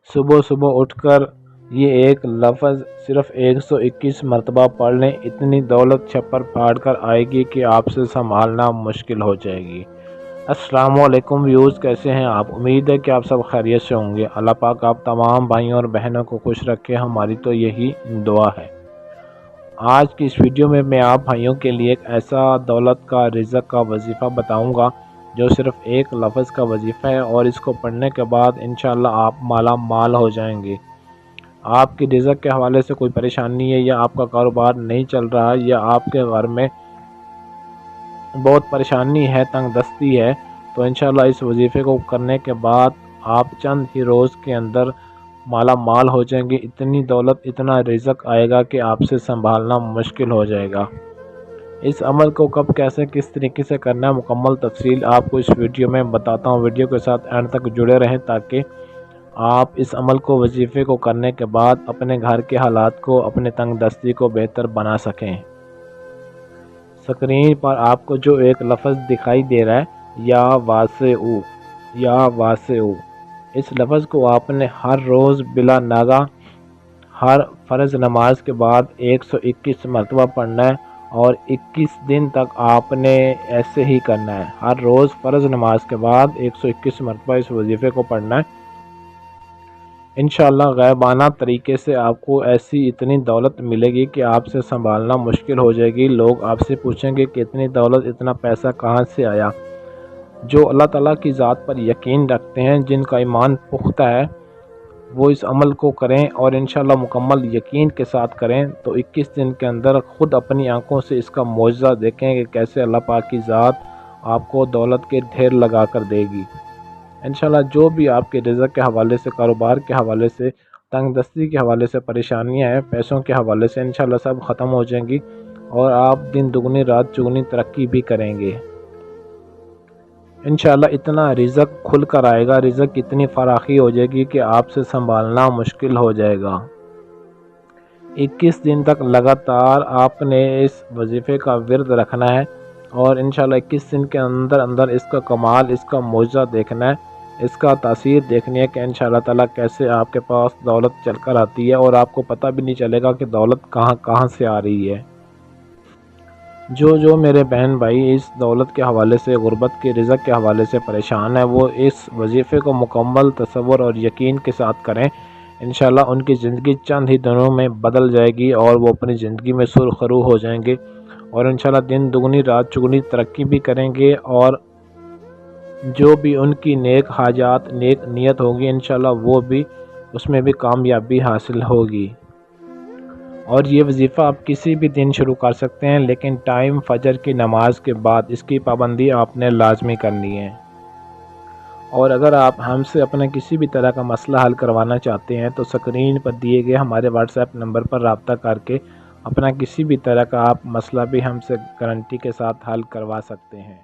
صبح صبح اٹھ کر یہ ایک لفظ صرف 121 مرتبہ پڑھ لیں، اتنی دولت چھپر پھاڑ کر آئے گی کہ آپ سے سنبھالنا مشکل ہو جائے گی۔ السلام علیکم ویوز، کیسے ہیں آپ؟ امید ہے کہ آپ سب خیریت سے ہوں گے۔ اللہ پاک آپ تمام بھائیوں اور بہنوں کو خوش رکھے، ہماری تو یہی دعا ہے۔ آج کی اس ویڈیو میں آپ بھائیوں کے لیے ایک ایسا دولت کا رزق کا وظیفہ بتاؤں گا جو صرف ایک لفظ کا وظیفہ ہے، اور اس کو پڑھنے کے بعد انشاءاللہ آپ مالا مال ہو جائیں گے۔ آپ کی رزق کے حوالے سے کوئی پریشانی ہے، یا آپ کا کاروبار نہیں چل رہا، یا آپ کے گھر میں بہت پریشانی ہے، تنگ دستی ہے، تو انشاءاللہ اس وظیفے کو کرنے کے بعد آپ چند ہی روز کے اندر مالا مال ہو جائیں گے۔ اتنی دولت، اتنا رزق آئے گا کہ آپ سے سنبھالنا مشکل ہو جائے گا۔ اس عمل کو کب، کیسے، کس طریقے سے کرنا ہے، مکمل تفصیل آپ کو اس ویڈیو میں بتاتا ہوں۔ ویڈیو کے ساتھ اینڈ تک جڑے رہیں تاکہ آپ اس عمل کو، وظیفے کو کرنے کے بعد اپنے گھر کے حالات کو، اپنے تنگ دستی کو بہتر بنا سکیں۔ سکرین پر آپ کو جو ایک لفظ دکھائی دے رہا ہے، یا واسعو، یا واسعو، اس لفظ کو آپ نے ہر روز بلا ناغہ ہر فرض نماز کے بعد 121 مرتبہ پڑھنا ہے، اور 21 دن تک آپ نے ایسے ہی کرنا ہے۔ ہر روز فرض نماز کے بعد 121 مرتبہ اس وظیفے کو پڑھنا ہے۔ انشاءاللہ غیبانہ طریقے سے آپ کو ایسی اتنی دولت ملے گی کہ آپ سے سنبھالنا مشکل ہو جائے گی۔ لوگ آپ سے پوچھیں گے کہ اتنی دولت، اتنا پیسہ کہاں سے آیا؟ جو اللہ تعالیٰ کی ذات پر یقین رکھتے ہیں، جن کا ایمان پختہ ہے، وہ اس عمل کو کریں، اور انشاءاللہ مکمل یقین کے ساتھ کریں، تو 21 دن کے اندر خود اپنی آنکھوں سے اس کا معجزہ دیکھیں کہ کیسے اللہ پاک کی ذات آپ کو دولت کے ڈھیر لگا کر دے گی۔ انشاءاللہ جو بھی آپ کے رزق کے حوالے سے، کاروبار کے حوالے سے، تنگ دستی کے حوالے سے پریشانیاں ہیں، پیسوں کے حوالے سے، انشاءاللہ سب ختم ہو جائیں گی، اور آپ دن دگنی رات چگنی ترقی بھی کریں گے۔ انشاءاللہ اتنا رزق کھل کر آئے گا، رزق اتنی فراخی ہو جائے گی کہ آپ سے سنبھالنا مشکل ہو جائے گا۔ 21 دن تک لگاتار آپ نے اس وظیفے کا ورد رکھنا ہے، اور انشاءاللہ 21 دن کے اندر اندر اس کا کمال، اس کا معجزہ دیکھنا ہے، اس کا تاثیر دیکھنی ہے کہ انشاءاللہ تعالیٰ کیسے آپ کے پاس دولت چل کر آتی ہے، اور آپ کو پتہ بھی نہیں چلے گا کہ دولت کہاں کہاں سے آ رہی ہے۔ جو میرے بہن بھائی اس دولت کے حوالے سے، غربت کے رزق کے حوالے سے پریشان ہیں، وہ اس وظیفے کو مکمل تصور اور یقین کے ساتھ کریں۔ انشاءاللہ ان کی زندگی چند ہی دنوں میں بدل جائے گی، اور وہ اپنی زندگی میں سرخرو ہو جائیں گے، اور انشاءاللہ دن دگنی رات چگنی ترقی بھی کریں گے، اور جو بھی ان کی نیک حاجات، نیک نیت ہوگی، انشاءاللہ وہ بھی، اس میں بھی کامیابی حاصل ہوگی۔ اور یہ وظیفہ آپ کسی بھی دن شروع کر سکتے ہیں، لیکن ٹائم فجر کی نماز کے بعد اس کی پابندی آپ نے لازمی کرنی ہے۔ اور اگر آپ ہم سے اپنا کسی بھی طرح کا مسئلہ حل کروانا چاہتے ہیں تو سکرین پر دیے گئے ہمارے واٹس ایپ نمبر پر رابطہ کر کے اپنا کسی بھی طرح کا آپ مسئلہ بھی ہم سے گارنٹی کے ساتھ حل کروا سکتے ہیں۔